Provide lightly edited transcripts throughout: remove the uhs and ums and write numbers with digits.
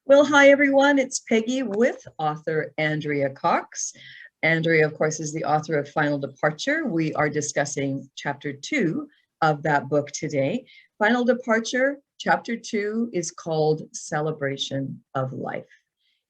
Well, hi everyone, it's Peggy with author Andrea Cox. Andrea, of course, is the author of Final Departure. We are discussing chapter 2 of that book today. Final Departure, chapter 2 is called Celebration of Life.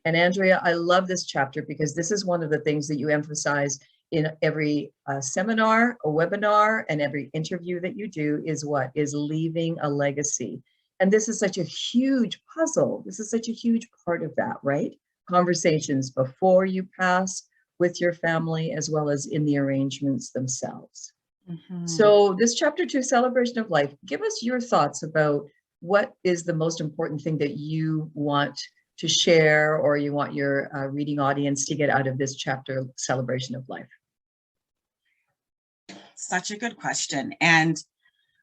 And Andrea, I love this chapter because this is one of the things that you emphasize in every seminar, a webinar, and every interview that you do is what? Is leaving a legacy. And this is such a huge puzzle. This is such a huge part of that, right? Conversations before you pass with your family, as well as in the arrangements themselves. Mm-hmm. So this chapter 2, Celebration of Life, give us your thoughts about what is the most important thing that you want to share or you want your reading audience to get out of this chapter, Celebration of Life. Such a good question. And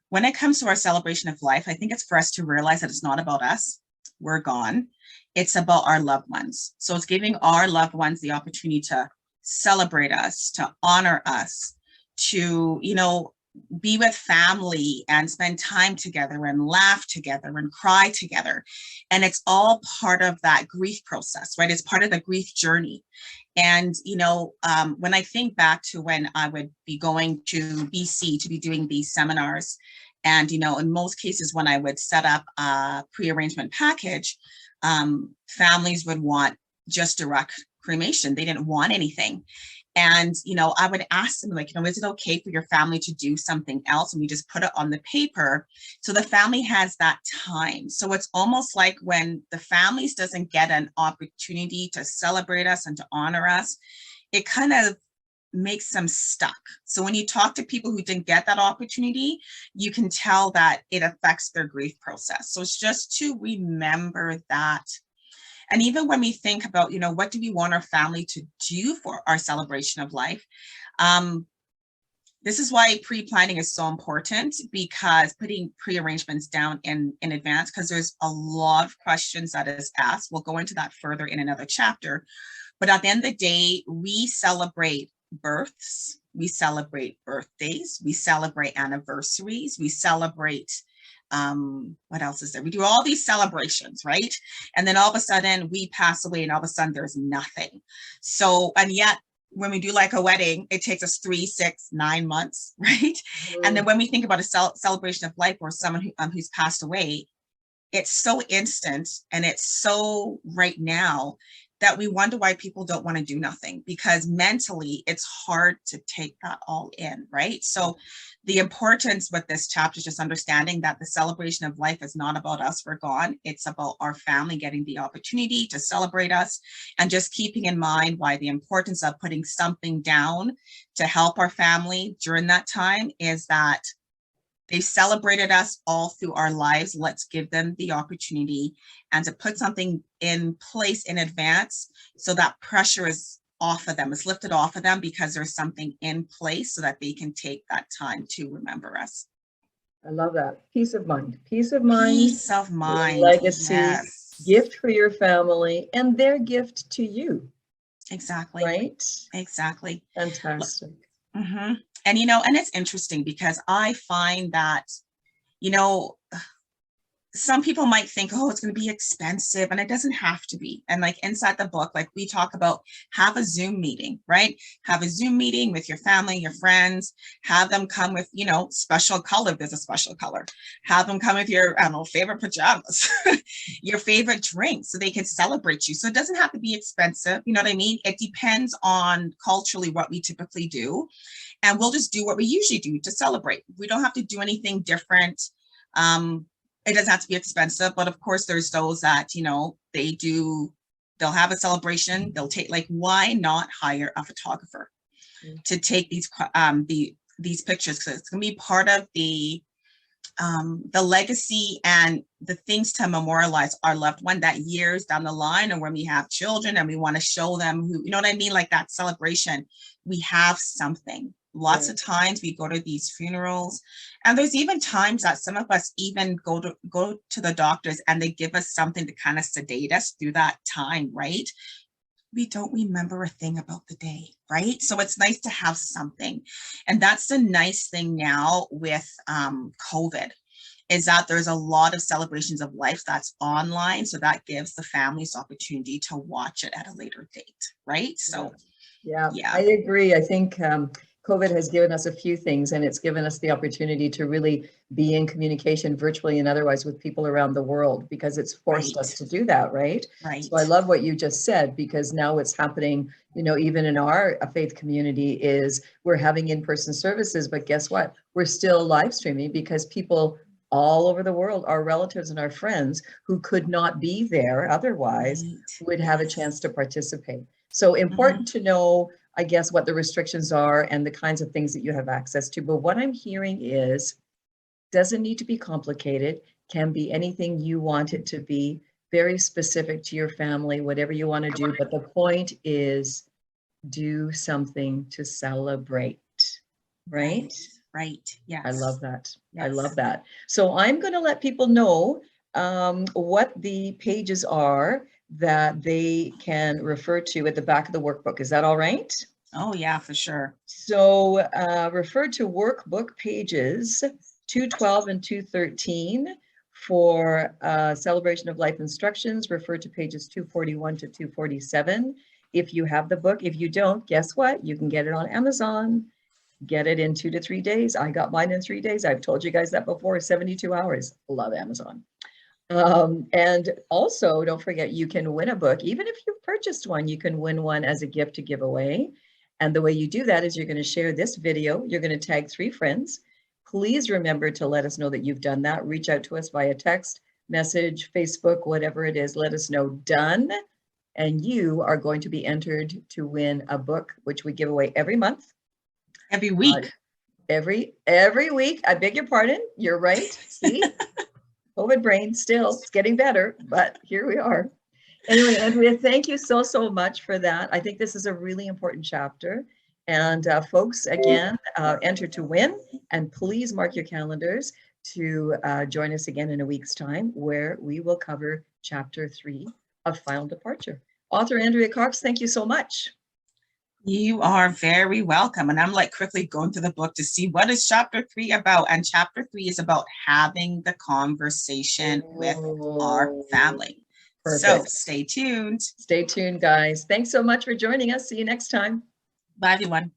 when it comes to our celebration of life, I think it's for us to realize that it's not about us. We're gone. It's about our loved ones. So it's giving our loved ones the opportunity to celebrate us, to honor us, to, be with family and spend time together and laugh together and cry together. And it's all part of that grief process, right? It's part of the grief journey. And, when I think back to when I would be going to BC to be doing these seminars, and, in most cases, when I would set up a pre-arrangement package, families would want just direct cremation. They didn't want anything. And, I would ask them, like, is it okay for your family to do something else? And we just put it on the paper. So the family has that time. So it's almost like when the families doesn't get an opportunity to celebrate us and to honor us, it kind of makes them stuck. So when you talk to people who didn't get that opportunity, you can tell that it affects their grief process. So it's just to remember that. And even when we think about, what do we want our family to do for our celebration of life? This is why pre-planning is so important, because putting pre-arrangements down in advance, because there's a lot of questions that is asked. We'll go into that further in another chapter. But at the end of the day, we celebrate births, we celebrate birthdays, we celebrate anniversaries, we celebrate what else is there? We do all these celebrations, right? And then all of a sudden we pass away and all of a sudden there's nothing. So, and yet when we do like a wedding, it takes us 3, 6, 9 months, right? Mm-hmm. And then when we think about a celebration of life or someone who's passed away, it's so instant and it's so right now that we wonder why people don't want to do nothing, because mentally it's hard to take that all in, right? So the importance with this chapter is just understanding that the celebration of life is not about us, we're gone. It's about our family getting the opportunity to celebrate us, and just keeping in mind why the importance of putting something down to help our family during that time is that they've celebrated us all through our lives. Let's give them the opportunity and to put something in place in advance so that pressure is off of them, is lifted off of them, because there's something in place so that they can take that time to remember us. I love that. Peace of mind. Peace of mind. Peace of mind. Legacy. Yes. Gift for your family and their gift to you. Exactly. Right? Exactly. Fantastic. Mm-hmm. And, and it's interesting because I find that, some people might think, oh, it's going to be expensive, and it doesn't have to be. And like inside the book, like we talk about, have a Zoom meeting, right? Have a Zoom meeting with your family, your friends, have them come with, special color. There's a special color. Have them come with your, favorite pajamas, your favorite drink, so they can celebrate you. So it doesn't have to be expensive. You know what I mean? It depends on culturally what we typically do. And we'll just do what we usually do to celebrate. We don't have to do anything different. It doesn't have to be expensive, but of course there's those that, they'll have a celebration. They'll take, like, why not hire a photographer to take these pictures? Because it's going to be part of the legacy and the things to memorialize our loved one that years down the line, or when we have children and we want to show them who, you know what I mean? Like that celebration, we have something. Lots of times we go to these funerals, and there's even times that some of us even go to the doctors and they give us something to kind of sedate us through that time, right? We don't remember a thing about the day, right? So it's nice to have something. And that's the nice thing now with COVID, is that there's a lot of celebrations of life that's online. So that gives the families opportunity to watch it at a later date, right? So yeah, yeah. I agree. I think COVID has given us a few things, and it's given us the opportunity to really be in communication virtually and otherwise with people around the world, because it's forced us to do that, right? Right. So I love what you just said, because now what's happening, you know, even in our faith community, is we're having in-person services, but guess what? We're still live streaming because people all over the world, our relatives and our friends who could not be there otherwise, would have a chance to participate. So important to know, I guess, what the restrictions are and the kinds of things that you have access to. But what I'm hearing is, doesn't need to be complicated, can be anything you want it to be, very specific to your family, whatever you want to do. But the point is, do something to celebrate, right? Right. Yes. I love that. Yes. I love that. So I'm going to let people know what the pages are that they can refer to at the back of the workbook. Is that all right? Oh yeah, for sure. So refer to workbook pages 212 and 213 for celebration of life instructions. Refer to pages 241 to 247 if you have the book. If you don't, guess what? You can get it on Amazon. Get it in 2 to 3 days. I got mine in 3 days. I've told you guys that before, 72 hours. Love Amazon. And also, don't forget, you can win a book. Even if you've purchased one, you can win one as a gift to give away. And the way you do that is you're going to share this video. You're going to tag 3 friends. Please remember to let us know that you've done that. Reach out to us via text, message, Facebook, whatever it is. Let us know done. And you are going to be entered to win a book, which we give away every month. Every week. Every week. I beg your pardon. You're right. See? COVID brain still, it's getting better, but here we are. Anyway, Andrea, thank you so much for that. I think this is a really important chapter. And folks, again, enter to win. And please mark your calendars to join us again in a week's time, where we will cover chapter 3 of Final Departure. Author Andrea Cox, thank you so much. You are very welcome. And I'm like quickly going through the book to see what is chapter 3 about. And chapter 3 is about having the conversation with our family. Perfect. So stay tuned. Stay tuned, guys. Thanks so much for joining us. See you next time. Bye, everyone.